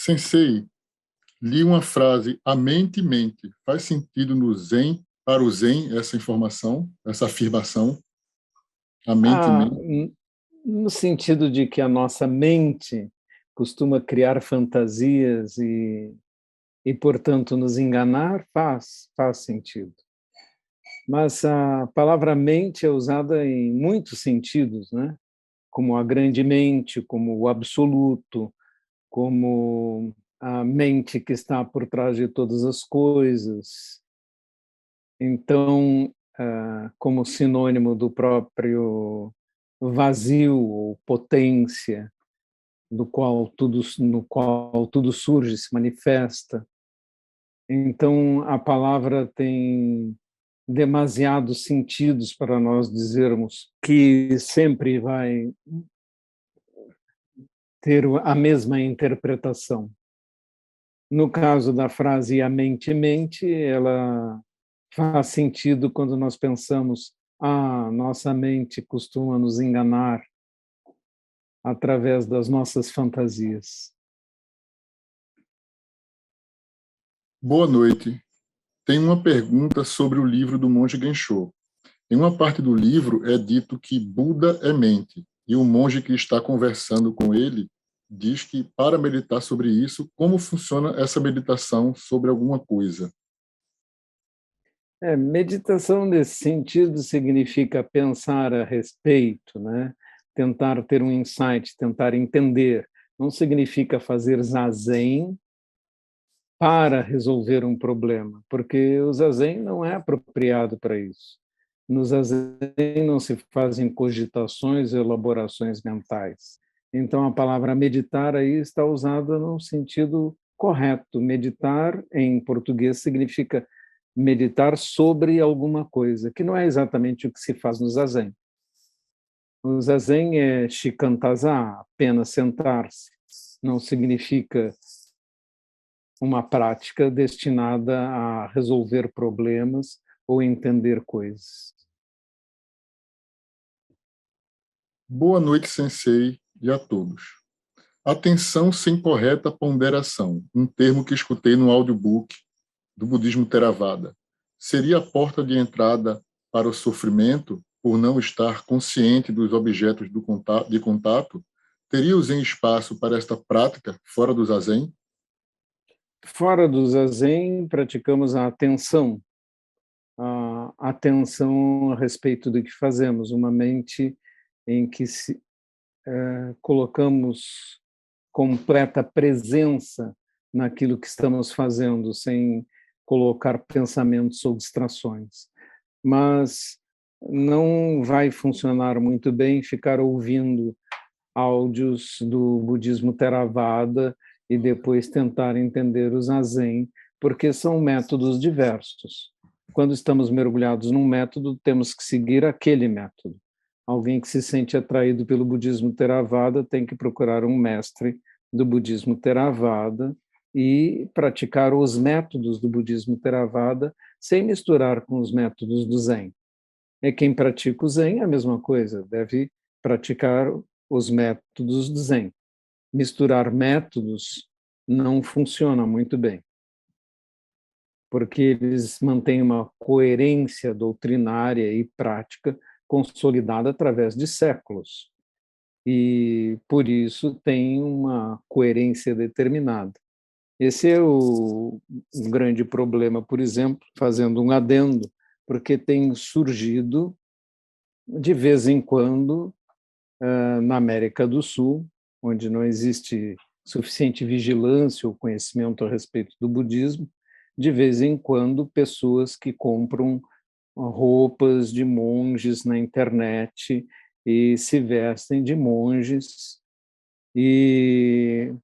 Sensei, li uma frase, a mente mente. Faz sentido no Zen, para o Zen, essa informação, essa afirmação? A mente Ah, mente. no sentido de que a nossa mente costuma criar fantasias portanto, nos enganar, faz sentido. Mas a palavra mente é usada em muitos sentidos, né? Como a grande mente, como o absoluto, como a mente que está por trás de todas as coisas. Então, como sinônimo do próprio vazio ou potência, no qual tudo surge, se manifesta. Então, a palavra tem demasiados sentidos para nós dizermos que sempre vai ter a mesma interpretação. No caso da frase "a mente mente", ela faz sentido quando nós pensamos: nossa mente costuma nos enganar através das nossas fantasias. Boa noite. Tenho uma pergunta sobre o livro do monge Gensho. Em uma parte do livro é dito que Buda é mente, e o monge que está conversando com ele diz que, para meditar sobre isso, como funciona essa meditação sobre alguma coisa? Meditação nesse sentido significa pensar a respeito, né? Tentar ter um insight, tentar entender. Não significa fazer zazen para resolver um problema, porque o zazen não é apropriado para isso. No zazen não se fazem cogitações e elaborações mentais. Então, a palavra meditar aí está usada no sentido correto. Meditar, em português, significa meditar sobre alguma coisa, que não é exatamente o que se faz no zazen. O zazen é shikantaza, apenas sentar-se. Não significa uma prática destinada a resolver problemas ou entender coisas. Boa noite, sensei, e a todos. Atenção sem correta ponderação, um termo que escutei no audiobook do budismo Theravada. Seria a porta de entrada para o sofrimento por não estar consciente dos objetos de contato? Teria o Zen espaço para esta prática fora do zazen? Fora do zazen, praticamos a atenção a respeito do que fazemos, uma mente em que colocamos completa presença naquilo que estamos fazendo, sem colocar pensamentos ou distrações. Mas não vai funcionar muito bem ficar ouvindo áudios do budismo Theravada e depois tentar entender o zazen, porque são métodos diversos. Quando estamos mergulhados num método, temos que seguir aquele método. Alguém que se sente atraído pelo budismo Theravada tem que procurar um mestre do budismo Theravada e praticar os métodos do budismo Theravada sem misturar com os métodos do Zen. Quem pratica o Zen é a mesma coisa, deve praticar os métodos do Zen. Misturar métodos não funciona muito bem, porque eles mantêm uma coerência doutrinária e prática consolidada através de séculos. E, por isso, tem uma coerência determinada. Esse é um grande problema, por exemplo, fazendo um adendo, porque tem surgido, de vez em quando, na América do Sul, onde não existe suficiente vigilância ou conhecimento a respeito do budismo, de vez em quando pessoas que compram roupas de monges na internet e se vestem de monges e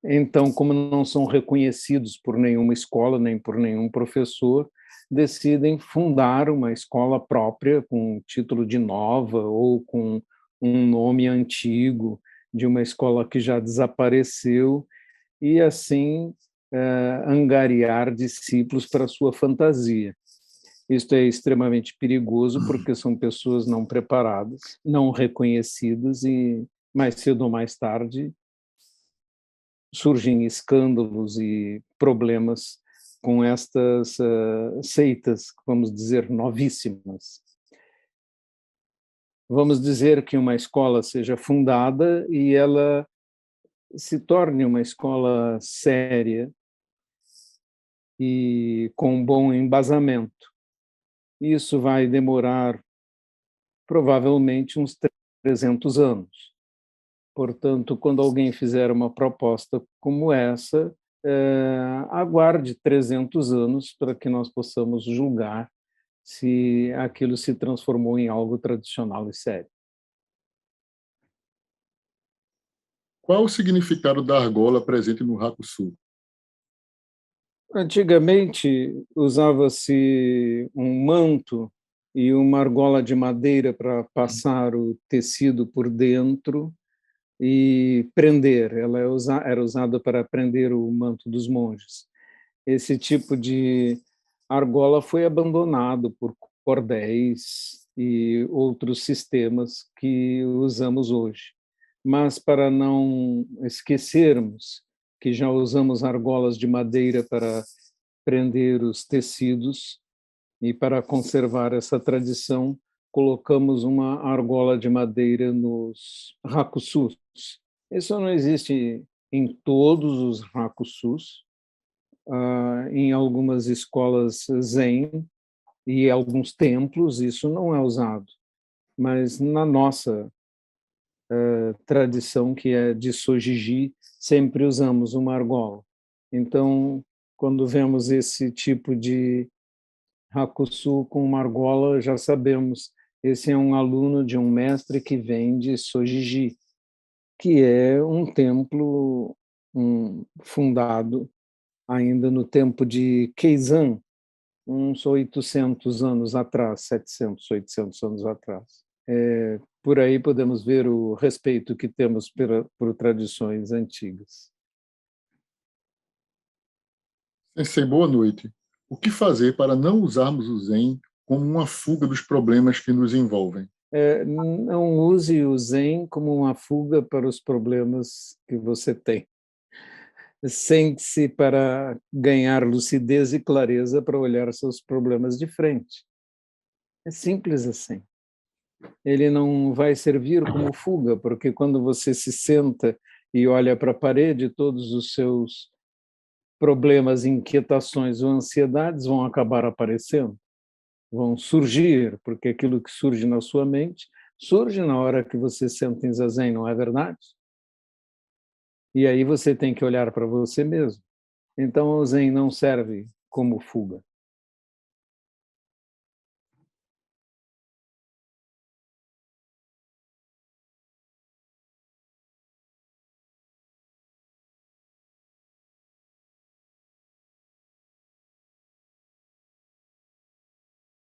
então, como não são reconhecidos por nenhuma escola nem por nenhum professor, decidem fundar uma escola própria com título de nova ou com um nome antigo de uma escola que já desapareceu e assim angariar discípulos para sua fantasia. Isto é extremamente perigoso porque são pessoas não preparadas, não reconhecidas e mais cedo ou mais tarde surgem escândalos e problemas com estas seitas, vamos dizer, novíssimas. Vamos dizer que uma escola seja fundada e ela se torne uma escola séria e com um bom embasamento. Isso vai demorar provavelmente uns 300 anos. Portanto, quando alguém fizer uma proposta como essa, aguarde 300 anos para que nós possamos julgar se aquilo se transformou em algo tradicional e sério. Qual o significado da argola presente no Hakushu? Antigamente, usava-se um manto e uma argola de madeira para passar o tecido por dentro e prender. Ela era usada para prender o manto dos monges. Esse tipo de argola foi abandonado por cordéis e outros sistemas que usamos hoje. Mas para não esquecermos que já usamos argolas de madeira para prender os tecidos e para conservar essa tradição, colocamos uma argola de madeira nos hakusus. Isso não existe em todos os hakusus, em algumas escolas zen e alguns templos isso não é usado, mas na nossa tradição, que é de Sojiji, sempre usamos uma argola. Então, quando vemos esse tipo de hakusu com uma argola, já sabemos, esse é um aluno de um mestre que vem de Sojiji, que é um templo fundado ainda no tempo de Keizan, uns 800 anos atrás, 700, 800 anos atrás. Por aí podemos ver o respeito que temos por tradições antigas. Sensei, boa noite. O que fazer para não usarmos o Zen como uma fuga dos problemas que nos envolvem? Não use o Zen como uma fuga para os problemas que você tem. Sente-se para ganhar lucidez e clareza para olhar seus problemas de frente. É simples assim. Ele não vai servir como fuga, porque quando você se senta e olha para a parede, todos os seus problemas, inquietações ou ansiedades vão acabar aparecendo, vão surgir, porque aquilo que surge na sua mente surge na hora que você senta em zazen, não é verdade? E aí você tem que olhar para você mesmo. Então o Zen não serve como fuga.